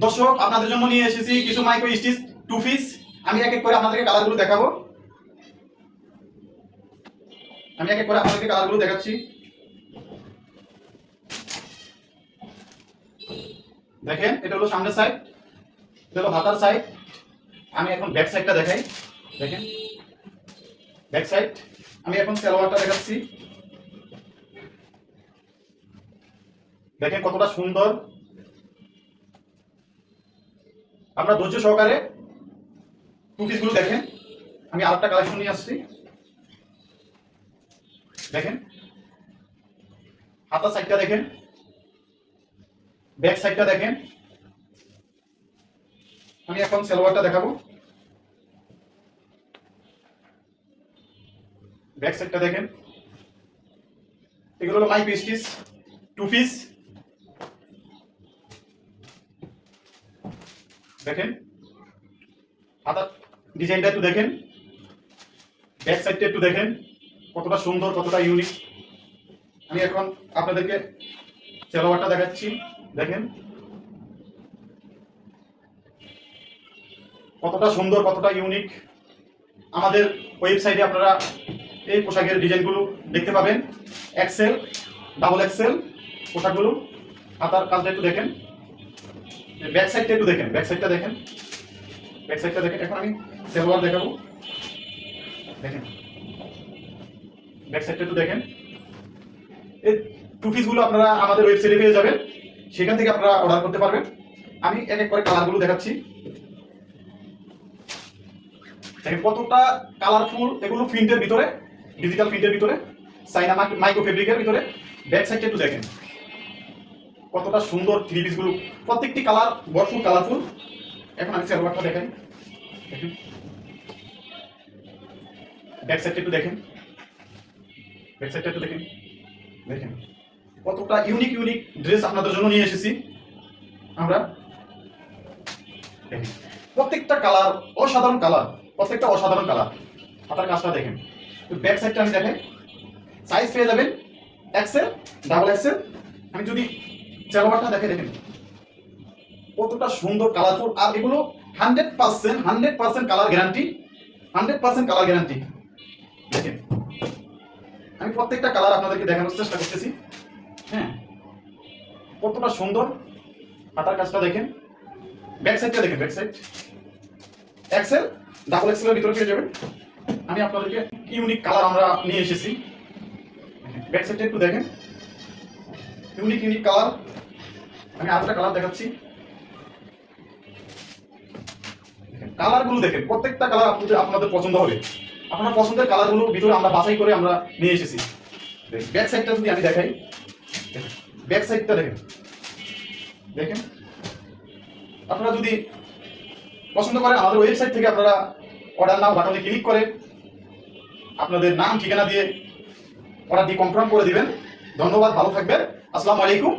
দর্শক, আপনাদের জন্য নিয়ে এসেছি কিছু মাইক্রো স্টিচ টু পিস। আমি এক এক করে আপনাদেরকে কালারগুলো দেখাবো। দেখাচ্ছি। দেখেন, এটা হলো সামনের সাইড, এটা হলো হাতার সাইড। আমি এখন ব্যাক সাইডটা দেখাই। দেখেন, ব্যাক সাইড। আমি এখন সালোয়ারটা দেখাচ্ছি। দেখেন কতটা সুন্দর। আপনারা ধৈর্য সহকারে টু পিসগুলো দেখেন। আমি আরেকটা কালেকশন নিয়ে আসছি। দেখেন, হাতার সাইডটা দেখেন, ব্যাক সাইডটা দেখেন। আমি এখন সালোয়ারটা দেখাবো। ব্যাক সাইডটা দেখেন। এগুলো হলো মাইক্রো স্টিচ টু পিস। দেখেন, হাতার ডিজাইনটা একটু দেখেন, ব্যাক সাইডটা একটু দেখেন, কতটা সুন্দর, কতটা ইউনিক। আমি এখন আপনাদেরকে সালোয়ারটা দেখাচ্ছি। দেখেন কতটা সুন্দর, কতটা ইউনিক। আমাদের ওয়েবসাইটে আপনারা এই পোশাকের ডিজাইনগুলো দেখতে পাবেন। এক্সেল, ডাবল এক্সেল পোশাকগুলো। হাতার কাজটা একটু দেখেন, ব্যাক সাইডটা একটু দেখেন, ব্যাক সাইডটা দেখেন, ব্যাক সাইডটা দেখেন। এখন আমি সালোয়ার দেখাবো। দেখেন, ব্যাক সাইডটা একটু দেখেন। এই টু পিসগুলো আপনারা আমাদের ওয়েবসাইটে পেয়ে যাবেন, সেখান থেকে আপনারা অর্ডার করতে পারবেন। আমি এক এক করে কালারগুলো দেখাচ্ছি। দেখেন কতটা কালারফুল। এগুলো প্রিন্টের ভিতরে, ডিজিটাল প্রিন্টের ভিতরে, চাইনা মাইক্রো ফেব্রিকের ভিতরে। ব্যাক সাইডটা একটু দেখেন, কতটা সুন্দর থ্রি পিসগুলো। প্রত্যেকটি কালার ভরপুর কালারফুল। এখন আমি সালোয়ারটা দেখাই। দেখেন, ব্যাক সাইডটা একটু দেখেন, ব্যাক সাইডটা একটু দেখেন। দেখেন কতটা ইউনিক ইউনিক ড্রেস আপনাদের জন্য নিয়ে এসেছি আমরা। দেখেন প্রত্যেকটা কালার অসাধারণ কালার, প্রত্যেকটা অসাধারণ কালার। হাতার কাজটা দেখেন। ব্যাক সাইডটা আমি দেখাই। সাইজ পেয়ে যাবেন এক্সেল, ডাবল এক্সেল। আমি যদি সালোয়ারটা দেখে, দেখেন কতটা সুন্দর কালারফুল। আর এগুলো 100% কালার গ্যারান্টি, 100% কালার গ্যারান্টি। দেখেন, আমি প্রত্যেকটা কালার আপনাদেরকে দেখানোর চেষ্টা করতেছি। হ্যাঁ, কতটা সুন্দর। হাতার কাজটা দেখেন, ব্যাক সাইডটা দেখেন, ব্যাক সাইড এক্সেল, ডাবল এক্সেলের ভিতরে পেয়ে যাবেন। আমি আপনাদেরকে ইউনিক কালার আমরা নিয়ে এসেছি। ব্যাক সাইডটা একটু দেখেন, ইউনিক ইউনিক কালার। আমি আরেকটা কালার দেখাচ্ছি। কালারগুলো দেখেন, প্রত্যেকটা কালার আপনাদের পছন্দ হবে। আপনার পছন্দের কালারগুলো ভিতরে আমরা বাছাই করে আমরা নিয়ে এসেছি। ব্যাক সাইডটা যদি আমি দেখাই, ব্যাক সাইডটা দেখেন। দেখেন, আপনারা যদি পছন্দ করেন আমাদের ওয়েবসাইট থেকে আপনারা অর্ডার নাও বাটনে ক্লিক করে আপনাদের নাম ঠিকানা দিয়ে অর্ডারটি কনফার্ম করে দিবেন। ধন্যবাদ, ভালো থাকবেন। আসসালামু আলাইকুম।